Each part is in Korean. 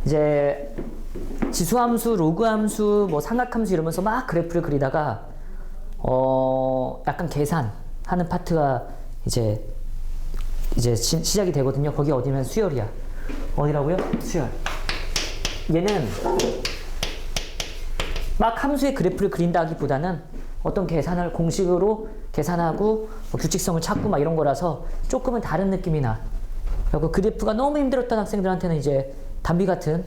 이제 지수함수, 로그함수, 뭐 삼각함수 이러면서 막 그래프를 그리다가 약간 계산하는 파트가 이제 시작이 되거든요. 거기 어디면 수열이야. 어디라고요? 수열. 얘는 막 함수의 그래프를 그린다기보다는 어떤 계산을 공식으로 계산하고 뭐 규칙성을 찾고 막 이런 거라서 조금은 다른 느낌이 나. 그리고 그래프가 너무 힘들었던 학생들한테는 이제 담비 같은,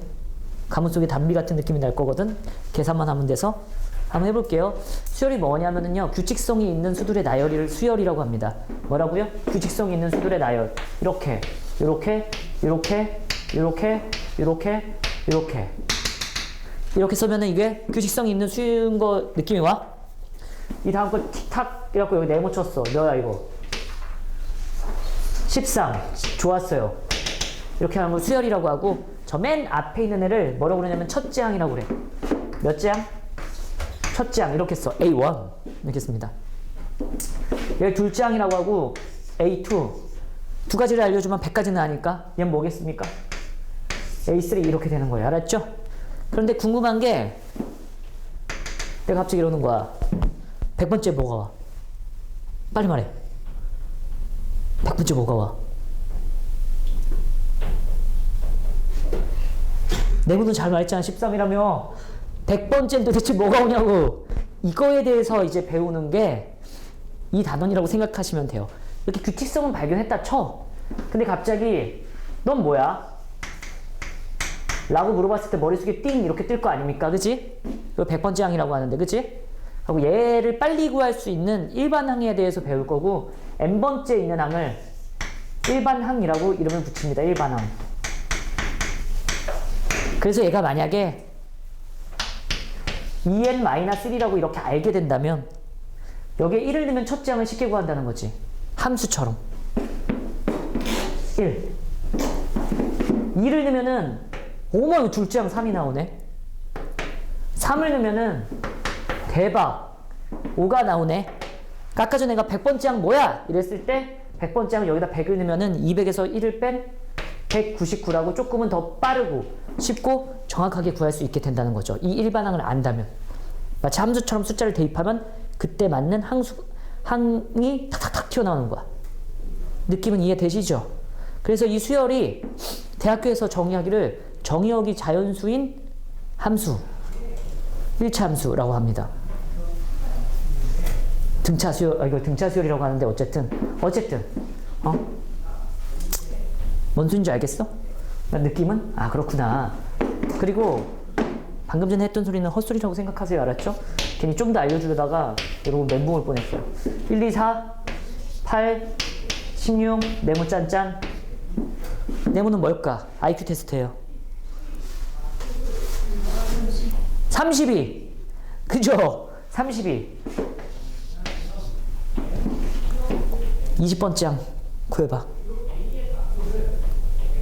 가문 속의 담비 같은 느낌이 날 거거든. 계산만 하면 돼서 한번 해볼게요. 수열이 뭐냐면은요, 규칙성이 있는 수들의 나열이를 수열이라고 합니다. 뭐라고요? 규칙성이 있는 수들의 나열. 이렇게 이렇게 써면은 이게 규칙성이 있는 수인 거 느낌이 와? 이 다음 거 틱탁 이래갖고 여기 네모 쳤어. 뭐야 이거? 13. 좋았어요. 이렇게 하면 수열이라고 하고, 저 맨 앞에 있는 애를 뭐라고 그러냐면 첫째 항이라고 그래. 몇 째 항? 첫째 항. 이렇게 써. A1 이렇게 씁니다. 얘를 둘째 항이라고 하고, A2. 두 가지를 알려주면 100가지는 아니까 얘는 뭐겠습니까? A3 이렇게 되는 거예요. 알았죠? 그런데 궁금한 게, 내가 갑자기 이러는 거야. 100번째 뭐가 와? 빨리 말해. 100번째 뭐가 와? 내문은 잘 말했잖아. 13이라며. 100번째는 도대체 뭐가 오냐고. 이거에 대해서 이제 배우는 게 이 단원이라고 생각하시면 돼요. 이렇게 규칙성은 발견했다 쳐. 근데 갑자기 넌 뭐야? 라고 물어봤을 때 머릿속에 띵 이렇게 뜰 거 아닙니까? 그치? 이거 100번째 항이라고 하는데, 그치? 하고 얘를 빨리 구할 수 있는 일반항에 대해서 배울 거고, n번째 있는 항을 일반항이라고 이름을 붙입니다. 일반항. 그래서 얘가 만약에 2n-1이라고 이렇게 알게 된다면 여기에 1을 넣으면 첫째 항을 쉽게 구한다는 거지. 함수처럼. 1. 2를 넣으면은 어머, 이거 둘째 항 3이 나오네. 3을 넣으면은 대박 5가 나오네. 아까 전에 내가 100번째 항 뭐야? 이랬을 때 100번째 항 여기다 100을 넣으면은 200에서 1을 뺀 199라고 조금은 더 빠르고 쉽고 정확하게 구할 수 있게 된다는 거죠. 이 일반항을 안다면. 마치 함수처럼 숫자를 대입하면 그때 맞는 항이 탁탁탁 튀어나오는 거야. 느낌은 이해되시죠? 그래서 이 수열이 대학교에서 정의하기를 정의역이 자연수인 함수, 1차 함수라고 합니다. 등차 수열, 이거 등차 수열이라고 하는데 어쨌든 뭔 소린지 알겠어? 느낌은? 아, 그렇구나. 그리고 방금 전에 했던 소리는 헛소리라고 생각하세요. 알았죠? 괜히 좀 더 알려주려다가 여러분 멘붕 올 뻔했어요. 1, 2, 4, 8, 16, 네모 짠짠. 네모는 뭘까? IQ 테스트예요. 32. 그죠? 32. 20번째 항 구해봐.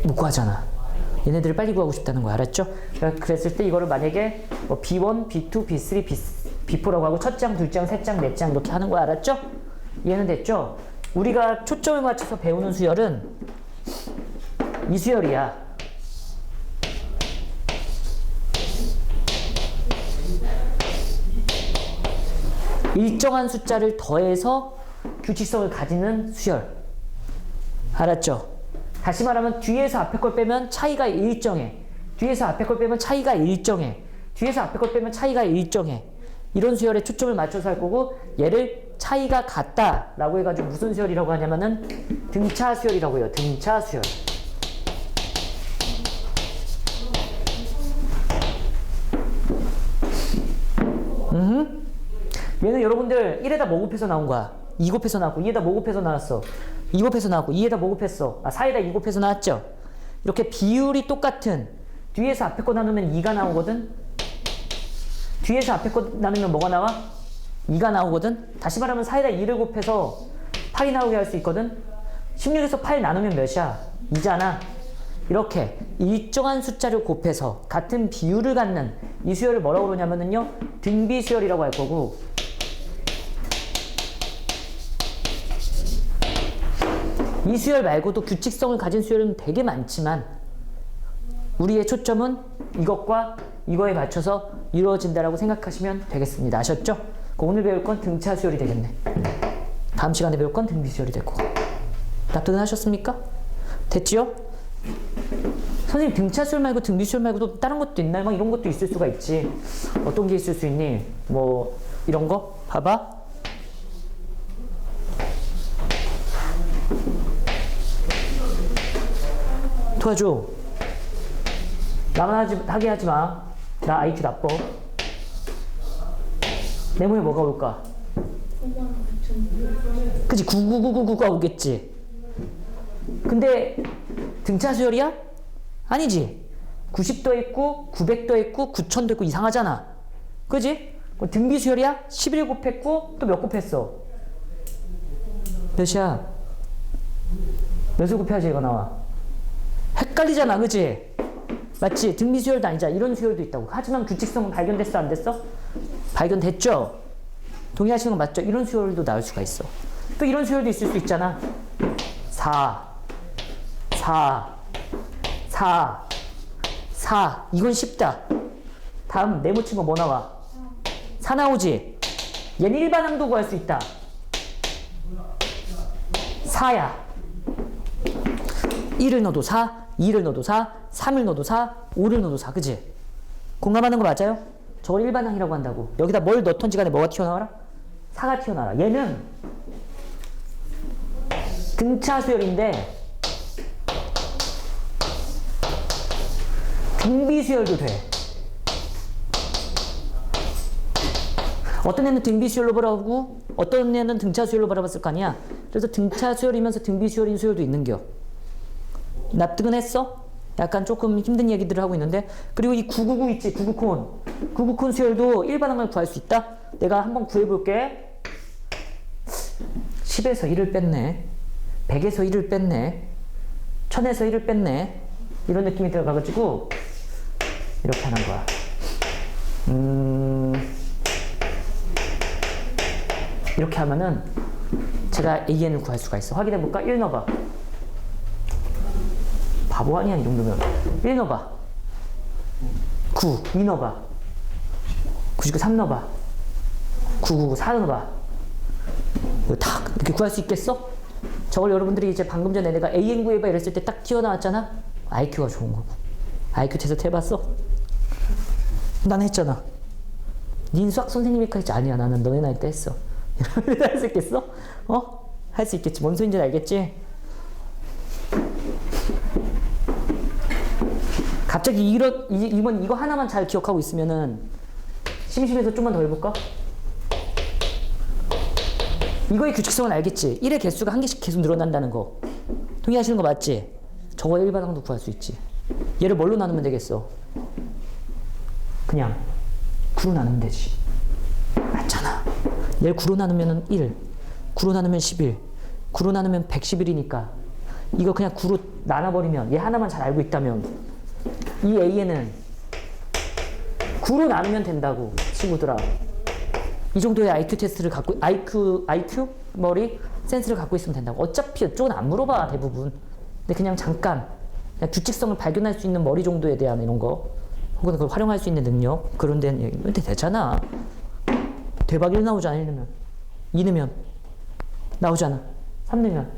못 구하잖아. 얘네들을 빨리 구하고 싶다는 거 알았죠? 그랬을 때 이거를 만약에 뭐 B1, B2, B3, B4라고 하고 첫째 항, 둘째 항, 셋째 항, 넷째 항 이렇게 하는 거 알았죠? 이해는 됐죠? 우리가 초점을 맞춰서 배우는 수열은 이 수열이야. 일정한 숫자를 더해서 규칙성을 가지는 수열. 알았죠? 다시 말하면 뒤에서 앞에 걸 빼면 차이가 일정해. 뒤에서 앞에 걸 빼면 차이가 일정해. 뒤에서 앞에 걸 빼면 차이가 일정해. 이런 수열에 초점을 맞춰서 할 거고, 얘를 차이가 같다 라고 해가지고 무슨 수열이라고 하냐면은 등차 수열이라고 해요. 등차 수열. 얘는 여러분들 1에다 뭐 곱해서 나온 거야? 2 곱해서 나왔고, 2에다 뭐 곱해서 나왔어? 2 곱해서 나왔고, 2에다 뭐 곱했어? 4에다 2 곱해서 나왔죠? 이렇게 비율이 똑같은, 뒤에서 앞에 거 나누면 2가 나오거든? 뒤에서 앞에 거 나누면 뭐가 나와? 2가 나오거든? 다시 말하면 4에다 2를 곱해서 8이 나오게 할 수 있거든? 16에서 8 나누면 몇이야? 2잖아. 이렇게 일정한 숫자를 곱해서 같은 비율을 갖는 이 수열을 뭐라고 그러냐면요, 등비 수열이라고 할 거고, 이 수열 말고도 규칙성을 가진 수열은 되게 많지만 우리의 초점은 이것과 이거에 맞춰서 이루어진다라고 생각하시면 되겠습니다. 아셨죠? 오늘 배울 건 등차 수열이 되겠네. 다음 시간에 배울 건 등비 수열이 되고. 납득은 하셨습니까? 됐지요? 선생님 등차 수열 말고 등비 수열 말고도 다른 것도 있나요? 막 이런 것도 있을 수가 있지. 어떤 게 있을 수 있니? 뭐 이런 거? 봐봐. 도와줘. 나만 하게 하지 마. 나 IQ 나빠. 내 몸에 뭐가 올까? 그치 99999가 오겠지. 근데 등차 수열이야? 아니지. 90도 있고 900도 있고 9000도 있고 이상하잖아. 그지? 등비 수열이야? 11 곱했고 또 몇 곱했어? 몇이야? 몇을 곱해야지 이거 나와? 헷갈리잖아. 그치? 맞지? 등비 수열도 아니잖아. 이런 수열도 있다고. 하지만 규칙성은 발견됐어 안 됐어? 발견됐죠? 동의하시는 거 맞죠? 이런 수열도 나올 수가 있어. 또 이런 수열도 있을 수 있잖아. 4 이건 쉽다. 다음 네모 친 거 뭐 나와? 4 나오지? 얘는 일반항도 구할 수 있다. 4야. 1을 넣어도 4, 2를 넣어도 4, 3을 넣어도 4, 5를 넣어도 4. 그치? 공감하는 거 맞아요? 저걸 일반항이라고 한다고. 여기다 뭘 넣던지 간에 뭐가 튀어나와라? 4가 튀어나와라. 얘는 등차 수열인데 등비 수열도 돼. 어떤 애는 등비 수열로 보라고 어떤 애는 등차 수열로 바라봤을 거 아니야. 그래서 등차 수열이면서 등비 수열인 수열도 있는겨. 납득은 했어? 약간 조금 힘든 얘기들을 하고 있는데. 그리고 이 999 있지. 99콘 수열도 일반항을 구할 수 있다. 내가 한번 구해볼게. 10에서 1을 뺐네. 100에서 1을 뺐네. 1000에서 1을 뺐네. 이런 느낌이 들어가가지고 이렇게 하는 거야. 이렇게 하면은 제가 AN을 구할 수가 있어. 확인해볼까? 1 넣어봐. 바보 아니야 이 정도면. 1 넣어봐. 9, 2 넣어봐. 99, 3 넣어봐. 999, 4 넣어봐. 이거 다 이렇게 구할 수 있겠어? 저걸 여러분들이 이제 방금 전에 내가 AN 구해봐 이랬을 때 딱 튀어나왔잖아? IQ가 좋은 거고. IQ 테스트 해봤어? 난 했잖아. 닌 수학 선생님이 했지? 아니야 나는 너네 나이 때 했어. 할 수 있겠어? 어? 할 수 있겠지. 뭔 소린지 알겠지? 갑자기 이번 이거 하나만 잘 기억하고 있으면은 심심해서 좀만 더 해볼까? 이거의 규칙성은 알겠지? 1의 개수가 한 개씩 계속 늘어난다는 거. 동의하시는 거 맞지? 저거 일반항도 구할 수 있지. 얘를 뭘로 나누면 되겠어? 그냥 9로 나누면 되지. 맞잖아. 얘를 9로 나누면 1, 9로 나누면 11, 9로 나누면 111이니까 이거 그냥 9로 나눠버리면 얘 하나만 잘 알고 있다면 이 A에는 9로 나누면 된다고 친구들아. 이 정도의 IQ 테스트를 갖고 IQ 머리 센스를 갖고 있으면 된다고. 어차피 이쪽은 안 물어봐 대부분. 근데 그냥 잠깐 그냥 규칙성을 발견할 수 있는 머리 정도에 대한 이런 거 혹은 그걸 활용할 수 있는 능력 그런 데는 얘기면 되잖아. 대박 1 나오잖아. 1 넣으면 2 넣으면 나오잖아. 3 넣으면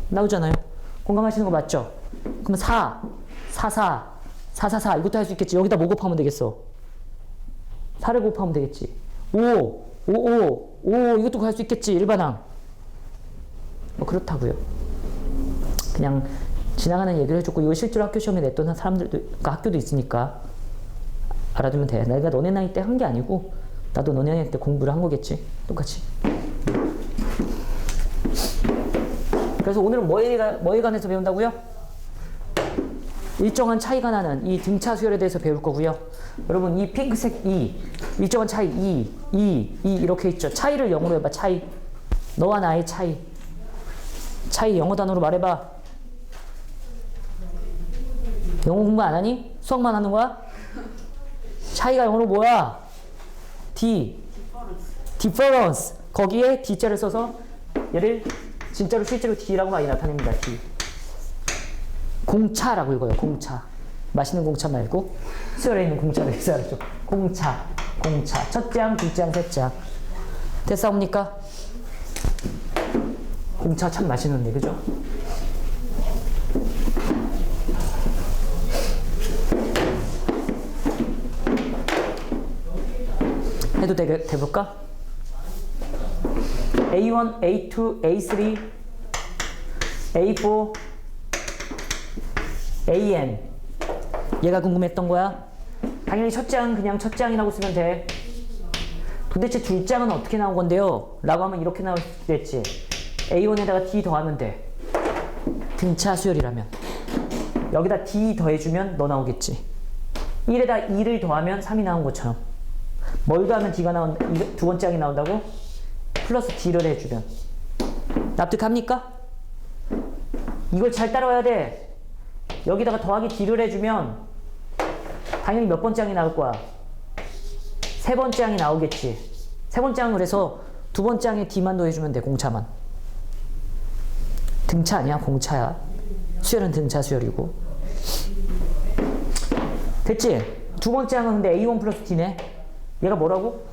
나오잖아요. 공감하시는 거 맞죠? 그러면 4 이것도 할 수 있겠지. 여기다 뭐 곱하면 되겠어? 4를 곱하면 되겠지. 5 이것도 할 수 있겠지. 일반항. 뭐 그렇다고요. 그냥 지나가는 얘기를 해줬고 이거 실제로 학교 시험에 냈던 사람들도 학교도 있으니까 알아두면 돼. 내가 너네 나이 때 한 게 아니고 나도 너네 나이 때 공부를 한 거겠지. 똑같이. 그래서 오늘은 뭐에 관해서 배운다고요? 일정한 차이가 나는 이 등차 수열에 대해서 배울 거고요. 여러분 이 핑크색 일정한 차이 이렇게 있죠. 차이를 영어로 해봐. 차이. 너와 나의 차이. 차이 영어 단어로 말해봐. 영어 공부 안 하니? 수학만 하는 거야? 차이가 영어로 뭐야? difference. 거기에 D자를 써서 얘를 진짜로 실제로 D라고 많이 나타냅니다. D. 공차라고 읽어요. 공차. 맛있는 공차 말고 수열에 있는 공차를 있어야죠. 공차. 첫 장, 두 장, 세 장. 됐사옵니까? 공차 참 맛있는데, 그죠? 해도 돼볼까? A1, A2, A3, A4, AN. 얘가 궁금했던 거야? 당연히 첫 장 그냥 첫 장이라고 쓰면 돼. 도대체 둘 장은 어떻게 나온 건데요? 라고 하면 이렇게 나올 수 있겠지. A1에다가 D 더하면 돼. 등차 수열이라면. 여기다 D 더해주면 너 나오겠지. 1에다 2를 더하면 3이 나온 것처럼. 뭘 더하면 D가 두 번째 장이 나온다고? 플러스 D를 해주면. 납득합니까? 이걸 잘 따라와야 돼. 여기다가 더하기 D를 해주면 당연히 몇 번째 장이 나올 거야? 세 번째 장이 나오겠지. 세 번째 장을 해서 두 번째 장에 D만 더해주면 돼. 공차만. 등차 아니야? 공차야. 수열은 등차 수열이고. 됐지? 두 번째 장은 근데 A1 플러스 D네. 얘가 뭐라고?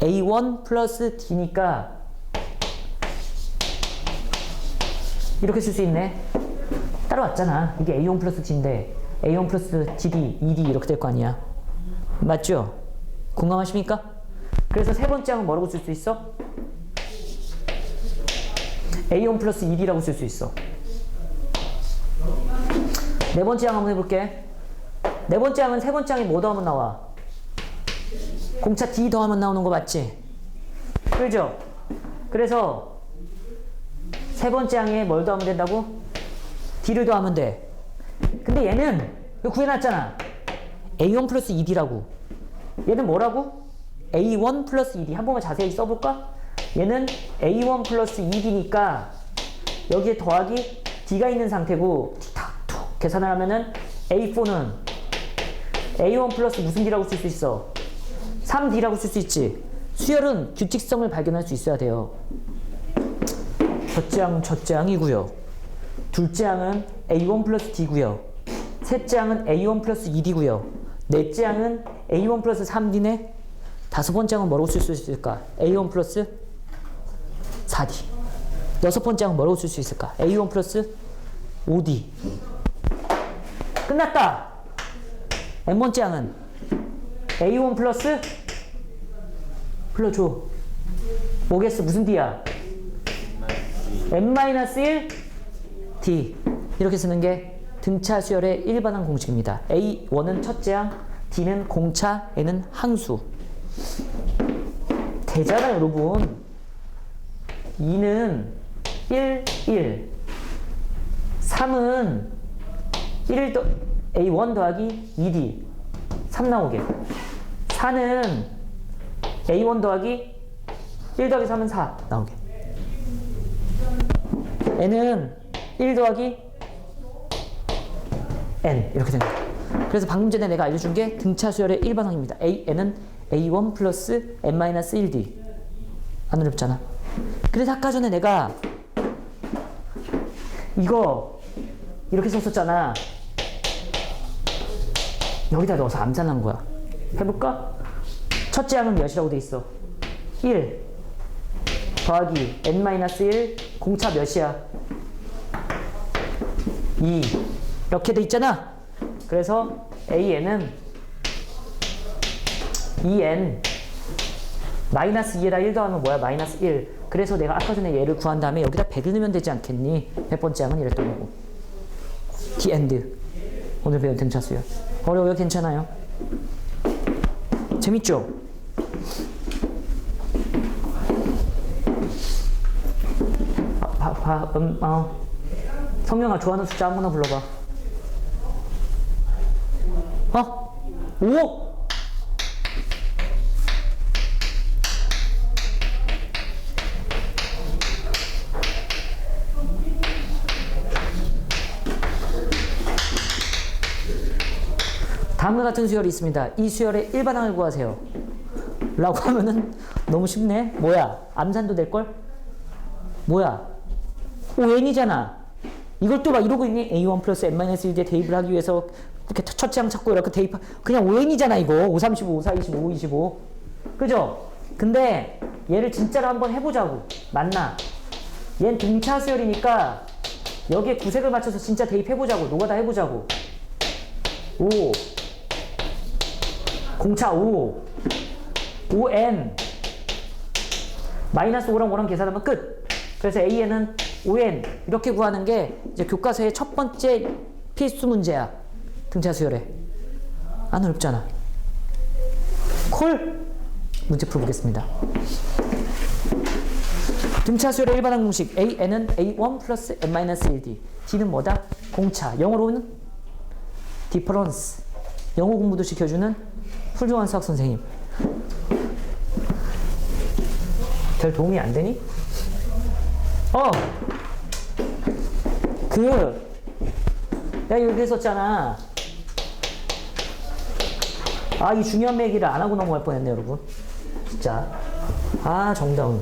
A1 플러스 D니까 이렇게 쓸 수 있네. 따라왔잖아. 이게 A1 플러스 D인데 A1 플러스 DD, ED 이렇게 될 거 아니야. 맞죠? 공감하십니까? 그래서 세 번째 항은 뭐라고 쓸 수 있어? A1 플러스 ED라고 쓸 수 있어. 네 번째 항 한번 해볼게. 네 번째 항은 세 번째 항에 뭐 더하면 나와? 공차 D 더하면 나오는 거 맞지? 그죠? 그래서 세 번째 항에 뭘 더하면 된다고? D를 더하면 돼. 근데 얘는 이거 구해놨잖아. A1 플러스 ED라고. 얘는 뭐라고? A1 플러스 ED. 한 번만 자세히 써볼까? 얘는 A1 플러스 ED니까 여기에 더하기 D가 있는 상태고 툭 계산을 하면은 A4는 A1 플러스 무슨 D라고 쓸 수 있어? 3D라고 쓸 수 있지. 수열은 규칙성을 발견할 수 있어야 돼요. 첫째 항이고요. 둘째 항은 A1 플러스 D고요. 셋째 항은 A1 플러스 2D고요. 넷째 항은 A1 플러스 3D네. 다섯 번째 항은 뭐라고 쓸 수 있을까? A1 플러스 4D. 여섯 번째 항은 뭐라고 쓸 수 있을까? A1 플러스 5D. 끝났다. N번째 항은 A1 플러스 불러줘. 뭐겠어? 무슨 D야? N-1 D. 이렇게 쓰는 게 등차 수열의 일반항 공식입니다. A1은 첫째 항, D는 공차, N은 항수. 되잖아 여러분. 2는 1, 1. 3은 A1 더하기 2D. 3 나오게. 4는 A1 더하기 1 더하기 3은 4 나오게. N은 1 더하기 N 이렇게 된 거야. 그래서 방금 전에 내가 알려준 게 등차 수열의 일반항입니다. N은 A1 플러스 N-1D. 안 어렵잖아. 그래서 아까 전에 내가 이거 이렇게 썼었잖아. 여기다 넣어서 암산한 거야. 해볼까? 첫째 항은 몇이라고 돼 있어? 1 더하기 N-1 공차 몇이야? 2 이렇게 돼 있잖아. 그래서 AN은 2N 마이너스 2에다 1 더하면 뭐야? 마이너스 1. 그래서 내가 아까 전에 얘를 구한 다음에 여기다 100을 넣으면 되지 않겠니? 100번째 항은 이랬던 거고. The end. 오늘 배운 등차 수열. 어려워요? 괜찮아요? 재밌죠? 성명아 좋아하는 숫자 아무나 불러봐. 5! 다음과 같은 수열이 있습니다. 이 수열의 일반항을 구하세요. 라고 하면은 너무 쉽네. 뭐야? 암산도 될걸? 뭐야? ON이잖아. 이걸 또 막 이러고 있니? A1 플러스 n-1에 대입을 하기 위해서 이렇게 첫째 항 찾고 이렇게 대입, 그냥 ON이잖아, 이거. 5, 35, 5, 4, 25, 5, 25. 그죠? 근데 얘를 진짜로 한번 해보자고. 맞나? 얘는 등차 수열이니까 여기에 구색을 맞춰서 진짜 대입해보자고. 노가다 해보자고. 5 공차 5 5n 마이너스 5랑 5랑 계산하면 끝. 그래서 AN은 5n 이렇게 구하는 게 이제 교과서의 첫 번째 필수 문제야. 등차 수열에. 안 어렵잖아. 콜! 문제 풀어보겠습니다. 등차 수열의 일반항 공식 AN은 A1 플러스 n-1D. D는 뭐다? 공차. 영어로는 디퍼런스. 영어 공부도 시켜주는 훌륭한 수학 선생님. 별 도움이 안 되니? 내가 여기 했었잖아. 이 중요한 얘기를 안 하고 넘어갈 뻔했네, 여러분. 진짜. 정다운.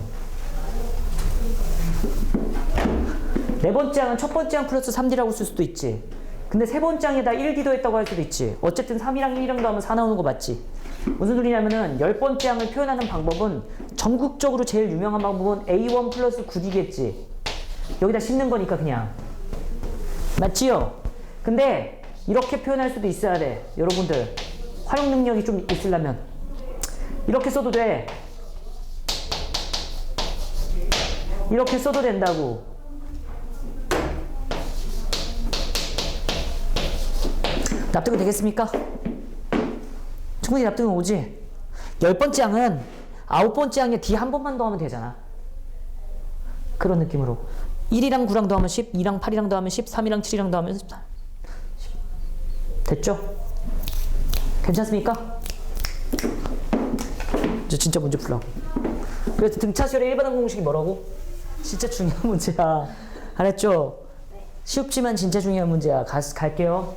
네 번째 항은 첫 번째 항 플러스 3D라고 쓸 수도 있지. 근데 세 번째 항에다 1D 더했다고 할 수도 있지. 어쨌든 3이랑 1이랑 더하면 4 나오는 거 맞지? 무슨 소리냐면은 10번째 항을 표현하는 방법은 전국적으로 제일 유명한 방법은 A1 플러스 9D겠지. 여기다 씹는 거니까 그냥. 맞지요? 근데 이렇게 표현할 수도 있어야 돼. 여러분들. 활용 능력이 좀 있으려면. 이렇게 써도 돼. 이렇게 써도 된다고. 납득은 되겠습니까? 충분히 납득은 오지? 10번째 항은 9번째 항에 D 한 번만 더하면 되잖아. 그런 느낌으로 1이랑 9랑 더하면 10, 2랑 8이랑 더하면 10, 3이랑 7이랑 더하면 14. 됐죠? 괜찮습니까? 이제 진짜 문제 풀라고. 그래서 등차 수열의 일반항 공식이 뭐라고? 진짜 중요한 문제야. 알았죠? 쉽지만 진짜 중요한 문제야. 갈게요.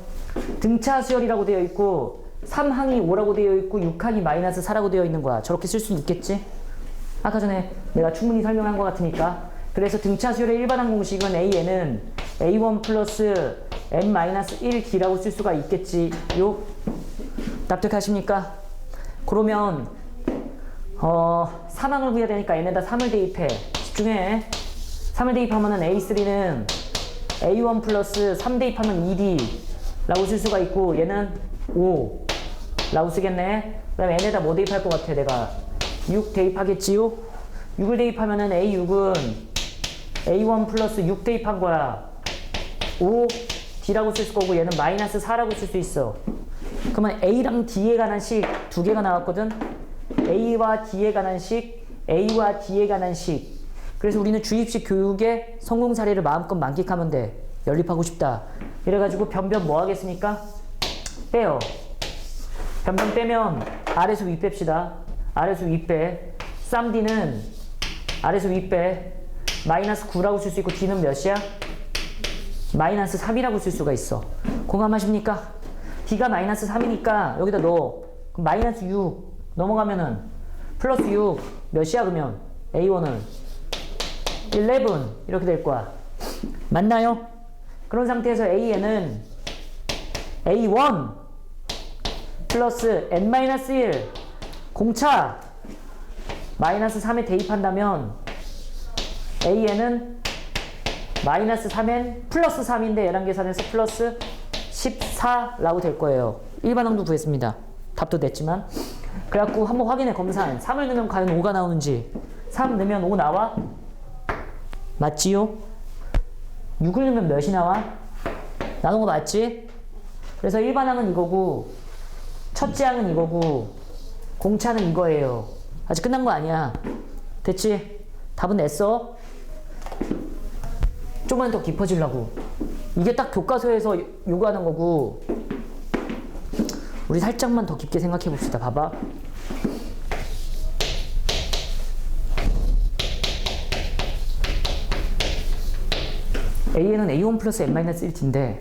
등차 수열이라고 되어 있고 3항이 5라고 되어 있고 6항이 마이너스 4라고 되어 있는 거야. 저렇게 쓸 수는 있겠지? 아까 전에 내가 충분히 설명한 것 같으니까. 그래서 등차 수열의 일반항 공식은 AN은 A1 플러스 n-1D라고 쓸 수가 있겠지요? 납득하십니까? 그러면 3항을 구해야 되니까 n에다 3을 대입해. 집중해. 3을 대입하면은 A3는 A1 플러스 3 대입하면 2D 라고 쓸 수가 있고 얘는 5 라고 쓰겠네. 그 다음에 n에다 뭐 대입할 것 같아? 내가 6 대입하겠지요? 6을 대입하면은 A6은 A1 플러스 6 대입한 거야. 5 D라고 쓸 거고 얘는 마이너스 4라고 쓸 수 있어. 그러면 A랑 D에 관한 식 두 개가 나왔거든. A와 D에 관한 식, A와 D에 관한 식. 그래서 우리는 주입식 교육의 성공 사례를 마음껏 만끽하면 돼. 연립하고 싶다. 이래가지고 변변 뭐 하겠습니까? 빼요. 변변 빼면 아래서 위 뺍시다. 아래서 위 빼. 쌈 D는 아래서 위 빼. 마이너스 9라고 쓸 수 있고 D는 몇이야? 마이너스 3이라고 쓸 수가 있어. 공감하십니까? D가 마이너스 3이니까 여기다 넣어. 그럼 마이너스 6 넘어가면은 플러스 6 몇이야 그러면? A1은 11 이렇게 될 거야. 맞나요? 그런 상태에서 AN은 A1 플러스 n-1 공차 마이너스 3에 대입한다면 AN은 마이너스 3n 플러스 3인데 얘랑 계산해서 플러스 14라고 될 거예요. 일반항도 구했습니다. 답도 냈지만. 그래갖고 한번 확인해. 검사한 3을 넣으면 과연 5가 나오는지. 3 넣으면 5 나와? 맞지요? 6을 넣으면 몇이 나와? 나눈 거 맞지? 그래서 일반항은 이거고 첫째 항은 이거고 공차는 이거예요. 아직 끝난 거 아니야. 됐지? 답은 냈어? 좀만 더 깊어지려고. 이게 딱 교과서에서 요구하는 거고 우리 살짝만 더 깊게 생각해 봅시다. 봐봐. A는 A1 플러스 n-1D인데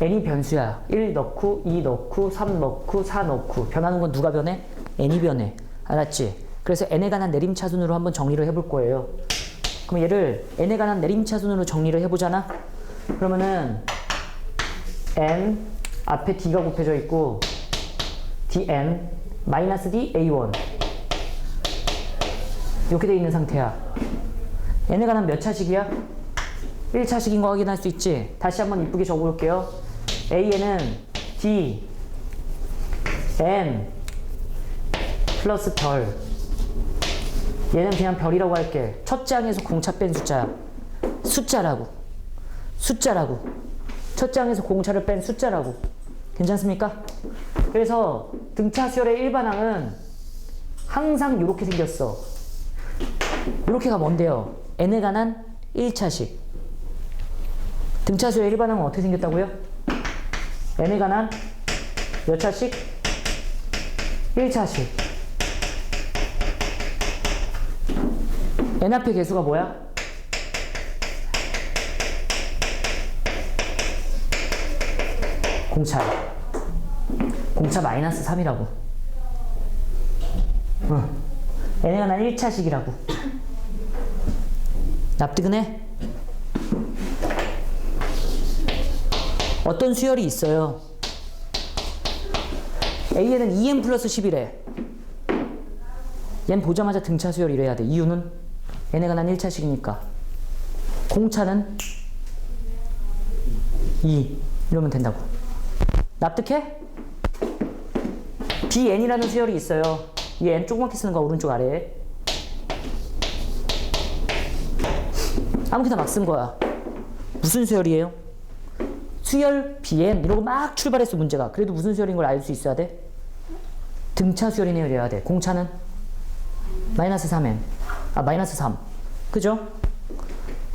n이 변수야. 1 넣고 2 넣고 3 넣고 4 넣고 변하는 건 누가 변해? n이 변해. 알았지? 그래서 n에 관한 내림차순으로 한번 정리를 해볼 거예요. 그럼 얘를 n에 관한 내림차순으로 정리를 해보잖아. 그러면은 n 앞에 d가 곱해져 있고 dn 마이너스 d a1 이렇게 돼 있는 상태야. n에 관한 몇 차식이야? 1차식인 거 확인할 수 있지? 다시 한번 이쁘게 적어볼게요. a는 d n 플러스 별. 얘는 그냥 별이라고 할게. 첫 장에서 공차 뺀 숫자야. 숫자라고. 첫 장에서 공차를 뺀 숫자라고. 괜찮습니까? 그래서 등차 수열의 일반항은 항상 이렇게 생겼어. 이렇게가 뭔데요? n에 관한 1차식. 등차 수열의 일반항은 어떻게 생겼다고요? n에 관한 몇 차식? 1차식. n 앞의 개수가 뭐야? 공차 마이너스 3이라고. n에 관한 1차식이라고. 납득은 해? 어떤 수열이 있어요. A에는 2n 플러스 10이래. 얜 보자마자 등차 수열 이래야 돼. 이유는 n에 관한 1차식이니까. 공차는 2 이러면 된다고. 납득해? bn이라는 수열이 있어요. 이 n 조그맣게 쓰는 거 오른쪽 아래에. 아무렇게나 막 쓴 거야. 무슨 수열이에요? 수열 bn 이러고 막 출발했어 문제가. 그래도 무슨 수열인 걸 알 수 있어야 돼? 등차 수열이네요 이래야 돼. 공차는 마이너스 3n. 마이너스 3. 그죠?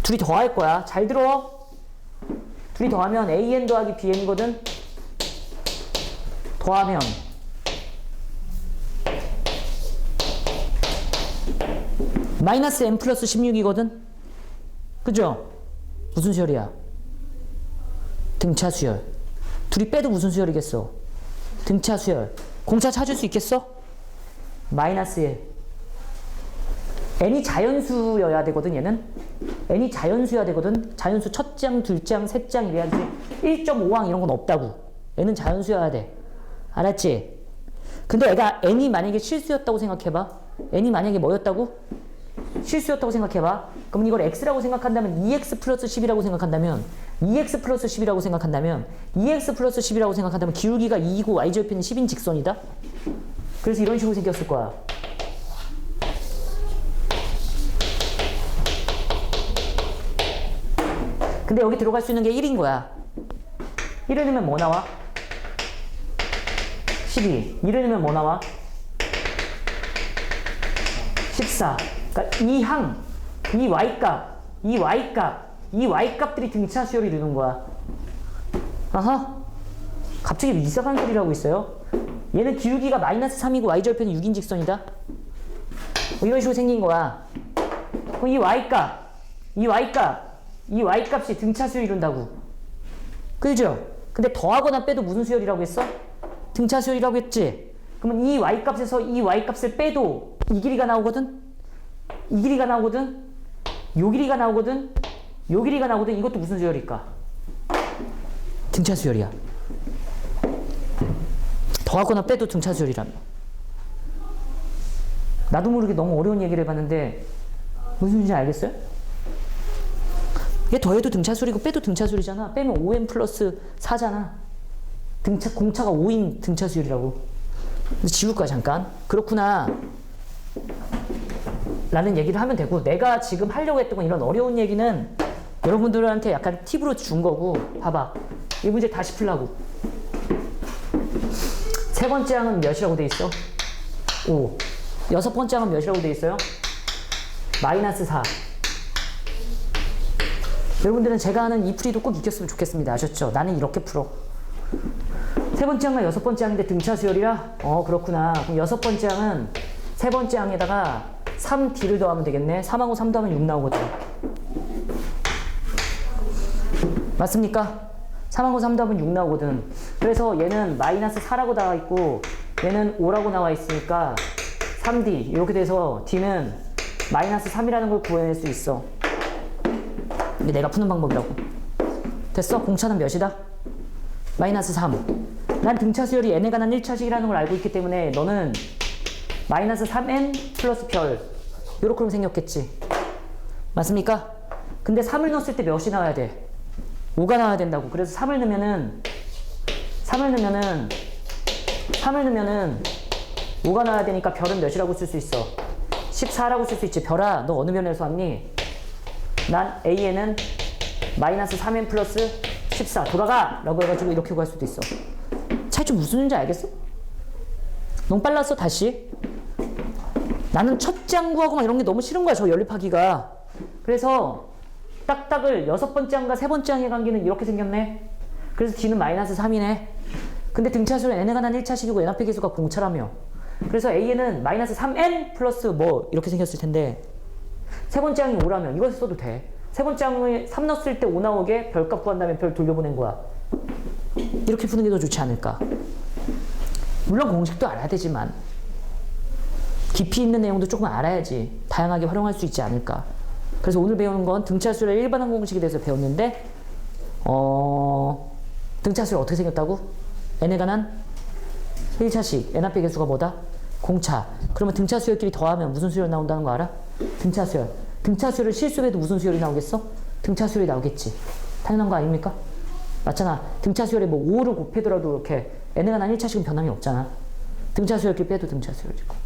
둘이 더할 거야. 잘 들어. 둘이 더하면 an 더하기 bn이거든. 더하면 마이너스 n 플러스 16이거든. 그죠? 무슨 수열이야? 등차 수열. 둘이 빼도 무슨 수열이겠어? 등차 수열. 공차 찾을 수 있겠어? 마이너스 1. n이 자연수여야 되거든 얘는. n이 자연수여야 되거든. 자연수 첫 장, 둘 장, 셋 장 이래야지. 1.5항 이런 건 없다고. n은 자연수여야 돼. 알았지? 근데 애가 n이 만약에 실수였다고 생각해봐. n이 만약에 뭐였다고? 실수였다고 생각해봐. 그럼 이걸 x라고 생각한다면 2x 플러스 10이라고 생각한다면 2x 플러스 10이라고 생각한다면 2x 플러스 10이라고 생각한다면 기울기가 2이고 y절편이 10인 직선이다? 그래서 이런 식으로 생겼을 거야. 근데 여기 들어갈 수 있는 게 1인 거야. 1을 넣으면 뭐 나와? 12. 1을 넣으면 뭐 나와? 14. 그러니까 이 항, 이 y값들이 등차 수열이 되는 거야. 아하. 갑자기 이상한 소리를 하고 있어요. 얘는 기울기가 마이너스 3이고 y절편이 6인 직선이다. 이런 식으로 생긴 거야. 그럼 이 y값이 등차 수열 이룬다고. 그죠? 근데 더하거나 빼도 무슨 수열이라고 했어? 등차 수열이라고 했지? 그러면 이 y값에서 이 y값을 빼도 이 길이가 나오거든? 이 길이가 나오거든? 요 길이가 나오거든? 요 길이가 나오거든? 이것도 무슨 수열일까? 등차 수열이야. 더하거나 빼도 등차 수열이라며. 나도 모르게 너무 어려운 얘기를 해봤는데 무슨 소리인지 알겠어요? 얘 더해도 등차 수열이고 빼도 등차 수열이잖아. 빼면 5n 플러스 4잖아. 공차가 5인 등차 수열이라고. 지울 거야 잠깐. 그렇구나 라는 얘기를 하면 되고, 내가 지금 하려고 했던 건 이런 어려운 얘기는 여러분들한테 약간 팁으로 준 거고. 봐봐, 이 문제 다시 풀라고. 세 번째 항은 몇이라고 돼 있어? 5. 여섯 번째 항은 몇이라고 돼 있어요? 마이너스 4. 여러분들은 제가 하는 이 풀이도 꼭 익혔으면 좋겠습니다. 아셨죠? 나는 이렇게 풀어. 세 번째 항과 여섯 번째 항인데 등차 수열이라? 그렇구나. 그럼 여섯 번째 항은 세 번째 항에다가 3d를 더하면 되겠네. 3하고 3 더하면 6 나오거든. 맞습니까? 3하고 3 더하면 6 나오거든. 그래서 얘는 마이너스 4라고 나와 있고 얘는 5라고 나와 있으니까 3d 이렇게 돼서 d는 마이너스 3이라는 걸 구해낼 수 있어. 이게 내가 푸는 방법이라고. 됐어? 공차는 몇이다? 마이너스 3. 난 등차 수열이 n에 관한 1차식이라는 걸 알고 있기 때문에 너는 마이너스 3n 플러스 별 요렇게 생겼겠지. 맞습니까? 근데 3을 넣었을 때 몇이 나와야 돼? 5가 나와야 된다고. 그래서 3을 넣으면은 5가 나와야 되니까 별은 몇이라고 쓸 수 있어? 14라고 쓸 수 있지. 별아, 너 어느 변에서 왔니? 난 a에는 마이너스 3n 플러스 14 돌아가! 라고 해가지고 이렇게 구할 수도 있어. 차이점 무슨 소리인지 알겠어? 너무 빨랐어. 다시. 나는 첫째 항 구하고 막 이런 게 너무 싫은 거야. 저 연립하기가. 그래서 딱딱을 6번째 항과 3번째 항의 관계는 이렇게 생겼네. 그래서 D는 마이너스 3이네. 근데 등차수는 n에 관한 1차식이고 n 앞의 개수가 공차라며. 그래서 a에는 마이너스 3n 플러스 뭐 이렇게 생겼을 텐데 세 번째 항이 5라면 이걸 써도 돼. 세 번째 항에 3 넣었을 때 5 나오게 별값 구한 다음에 별 돌려보낸 거야. 이렇게 푸는 게 더 좋지 않을까. 물론 공식도 알아야 되지만 깊이 있는 내용도 조금 알아야지 다양하게 활용할 수 있지 않을까. 그래서 오늘 배우는 건 등차수열의 일반항 공식에 대해서 배웠는데 등차수열 어떻게 생겼다고? n에 관한 1차식 n 앞의 개수가 뭐다? 공차. 그러면 등차수열끼리 더하면 무슨 수열 나온다는 거 알아? 등차수열. 등차수열을 실수해도 무슨 수열이 나오겠어? 등차수열이 나오겠지. 당연한 거 아닙니까? 맞잖아. 등차수열에 뭐 5를 곱해더라도 이렇게 n에 관한 1차식은 변함이 없잖아. 등차수열끼리 빼도 등차수열이고.